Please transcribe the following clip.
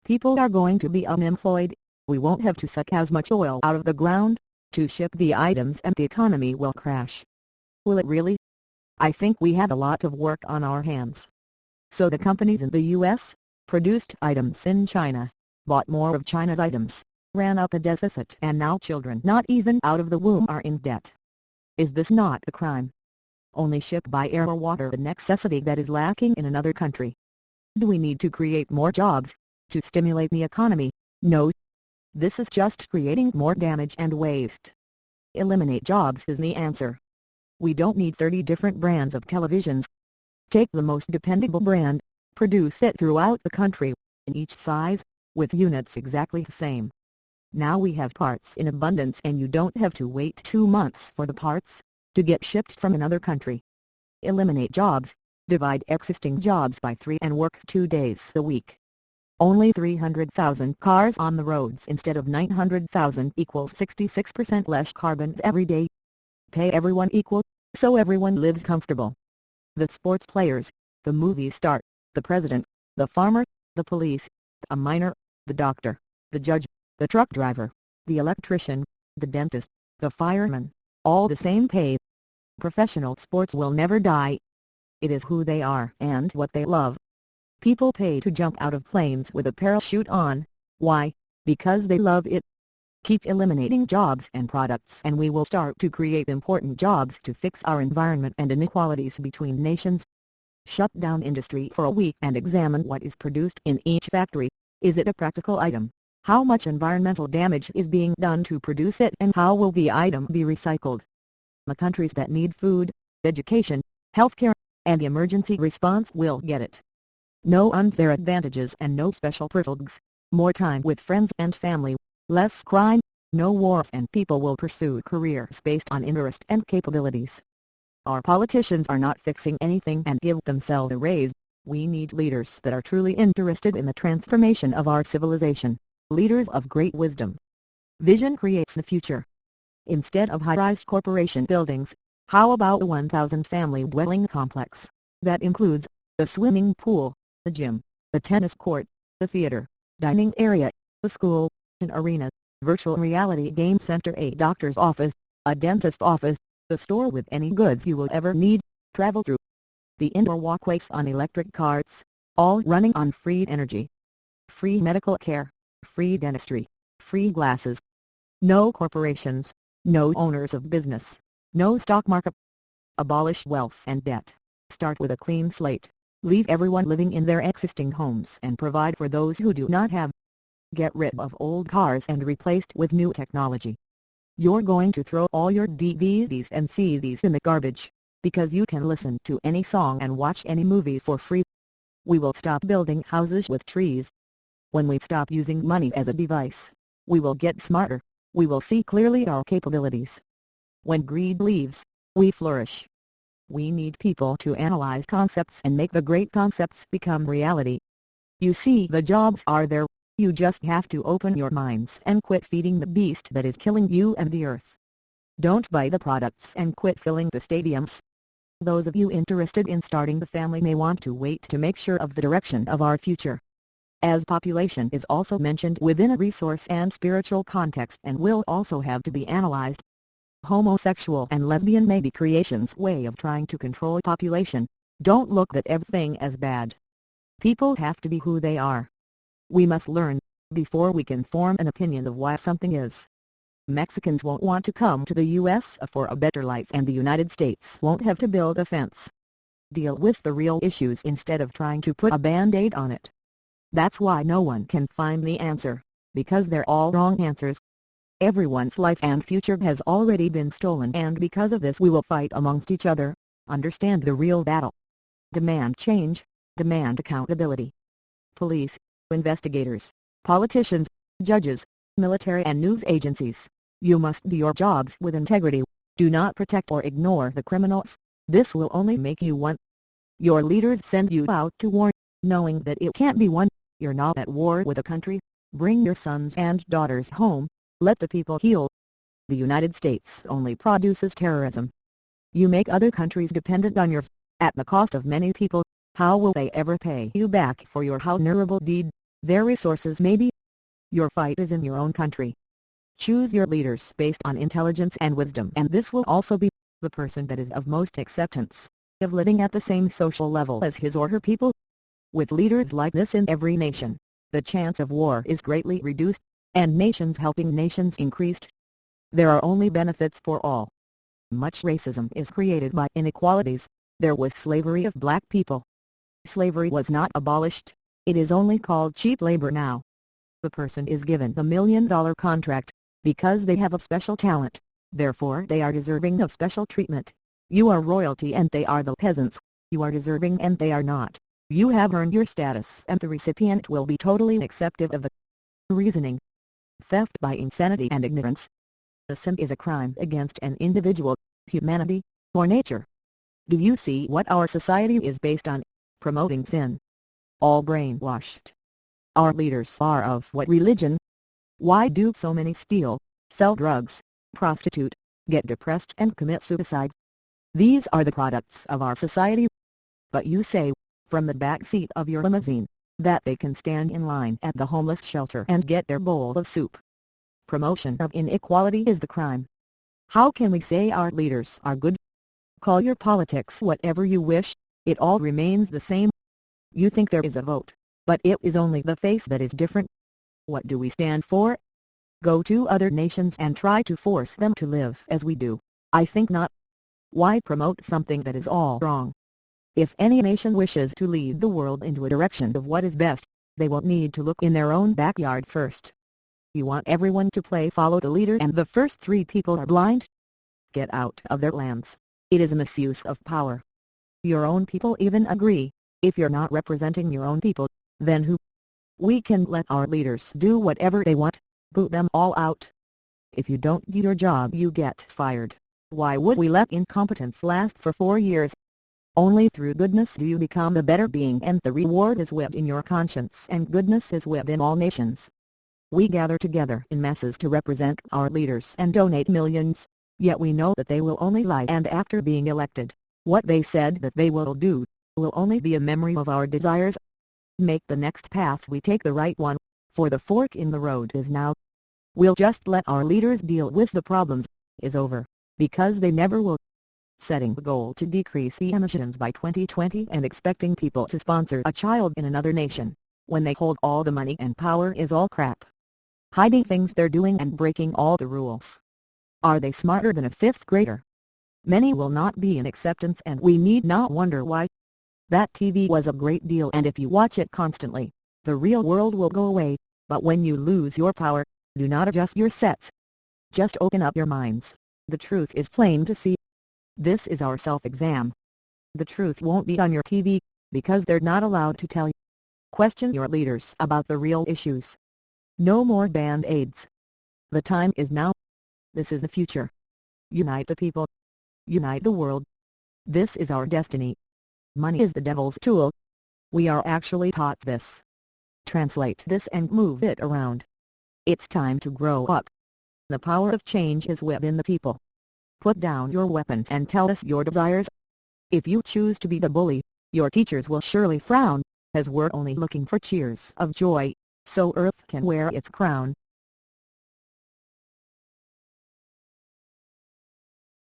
People are going to be unemployed, we won't have to suck as much oil out of the ground to ship the items, and the economy will crash. Will it really? I think we have a lot of work on our hands. So the companies in the U.S. produced items in China, bought more of China's items, ran up a deficit, and now children not even out of the womb are in debt. Is this not a crime? Only ship by air or water the necessity that is lacking in another country. Do we need to create more jobs to stimulate the economy? No. This is just creating more damage and waste. Eliminate jobs is the answer. We don't need 30 different brands of televisions. Take the most dependable brand, produce it throughout the country, in each size, with units exactly the same. Now we have parts in abundance, and you don't have to wait 2 months for the parts to get shipped from another country. Eliminate jobs, divide existing jobs by 3 and work 2 days a week. Only 300,000 cars on the roads instead of 900,000 equals 66% less carbon every day. Pay everyone equal, so everyone lives comfortable. The sports players, the movie star, the president, the farmer, the police, a miner, the doctor, the judge, the truck driver, the electrician, the dentist, the fireman, all the same pay. Professional sports will never die. It is who they are and what they love. People pay to jump out of planes with a parachute on. Why? Because they love it. Keep eliminating jobs and products, and we will start to create important jobs to fix our environment and inequalities between nations. Shut down industry for a week and examine what is produced in each factory. Is it a practical item? How much environmental damage is being done to produce it, and how will the item be recycled? The countries that need food, education, healthcare, and emergency response will get it. No unfair advantages and no special privileges. More time with friends and family, less crime, no wars, and people will pursue careers based on interest and capabilities. Our politicians are not fixing anything and give themselves a raise. We need leaders that are truly interested in the transformation of our civilization, leaders of great wisdom. Vision creates the future. Instead of high-rise corporation buildings, how about a 1,000-family dwelling complex that includes a swimming pool, a gym, a tennis court, a theater, dining area, a school, an arena, virtual reality game center, a doctor's office, a dentist's office, a store with any goods you will ever need, travel through. The indoor walkways on electric carts, all running on free energy. Free medical care, free dentistry, free glasses. No corporations, no owners of business, no stock market. Abolish wealth and debt. Start with a clean slate. Leave everyone living in their existing homes and provide for those who do not have. Get rid of old cars and replaced with new technology. You're going to throw all your DVDs and CDs in the garbage, because you can listen to any song and watch any movie for free. We will stop building houses with trees. When we stop using money as a device, we will get smarter, we will see clearly our capabilities. When greed leaves, we flourish. We need people to analyze concepts and make the great concepts become reality. You see, the jobs are there, you just have to open your minds and quit feeding the beast that is killing you and the earth. Don't buy the products and quit filling the stadiums. Those of you interested in starting the family may want to wait to make sure of the direction of our future. As population is also mentioned within a resource and spiritual context and will also have to be analyzed. Homosexual and lesbian may be creation's way of trying to control population. Don't look at everything as bad. People have to be who they are. We must learn, before we can form an opinion of why something is. Mexicans won't want to come to the U.S. for a better life, and the United States won't have to build a fence. Deal with the real issues instead of trying to put a band-aid on it. That's why no one can find the answer, because they're all wrong answers. Everyone's life and future has already been stolen, and because of this we will fight amongst each other. Understand the real battle. Demand change, demand accountability. Police, investigators, politicians, judges, military and news agencies, you must do your jobs with integrity. Do not protect or ignore the criminals. This will only make you one. Your leaders send you out to war, knowing that it can't be won. You're not at war with a country. Bring your sons and daughters home. Let the people heal. The United States only produces terrorism. You make other countries dependent on yours, at the cost of many people. How will they ever pay you back for your honorable deed? Their resources may be. Your fight is in your own country. Choose your leaders based on intelligence and wisdom, and this will also be the person that is of most acceptance of living at the same social level as his or her people. With leaders like this in every nation, the chance of war is greatly reduced, and nations helping nations increased. There are only benefits for all. Much racism is created by inequalities. There was slavery of black people. Slavery was not abolished, it is only called cheap labor now. The person is given the $1 million contract because they have a special talent, therefore they are deserving of special treatment. You are royalty and they are the peasants. You are deserving and they are not. You have earned your status and the recipient will be totally acceptive of the reasoning. Theft by insanity and ignorance. The sin is a crime against an individual, humanity, or nature. Do you see what our society is based on? Promoting sin. All brainwashed. Our leaders are of what religion? Why do so many steal, sell drugs, prostitute, get depressed and commit suicide? These are the products of our society. But you say, from the back seat of your limousine, that they can stand in line at the homeless shelter and get their bowl of soup. Promotion of inequality is the crime. How can we say our leaders are good? Call your politics whatever you wish, it all remains the same. You think there is a vote, but it is only the face that is different. What do we stand for? Go to other nations and try to force them to live as we do. I think not. Why promote something that is all wrong? If any nation wishes to lead the world into a direction of what is best, they will need to look in their own backyard first. You want everyone to follow the leader and the first 3 people are blind? Get out of their lands. It is a misuse of power. Your own people even agree. If you're not representing your own people, then who? We can let our leaders do whatever they want, boot them all out. If you don't do your job you get fired. Why would we let incompetence last for 4 years? Only through goodness do you become a better being, and the reward is within your conscience, and goodness is within all nations. We gather together in masses to represent our leaders and donate millions, yet we know that they will only lie, and after being elected, what they said that they will do, will only be a memory of our desires. Make the next path we take the right one, for the fork in the road is now. We'll just let our leaders deal with the problems, is over, because they never will. Setting the goal to decrease the emissions by 2020 and expecting people to sponsor a child in another nation, when they hold all the money and power, is all crap. Hiding things they're doing and breaking all the rules. Are they smarter than a 5th grader? Many will not be in acceptance, and we need not wonder why. That TV was a great deal, and if you watch it constantly, the real world will go away, but when you lose your power, do not adjust your sets. Just open up your minds. The truth is plain to see. This is our self-exam. The truth won't be on your TV, because they're not allowed to tell you. Question your leaders about the real issues. No more band-aids. The time is now. This is the future. Unite the people. Unite the world. This is our destiny. Money is the devil's tool. We are actually taught this. Translate this and move it around. It's time to grow up. The power of change is within the people. Put down your weapons and tell us your desires. If you choose to be the bully, your teachers will surely frown, as we're only looking for cheers of joy, so earth can wear its crown.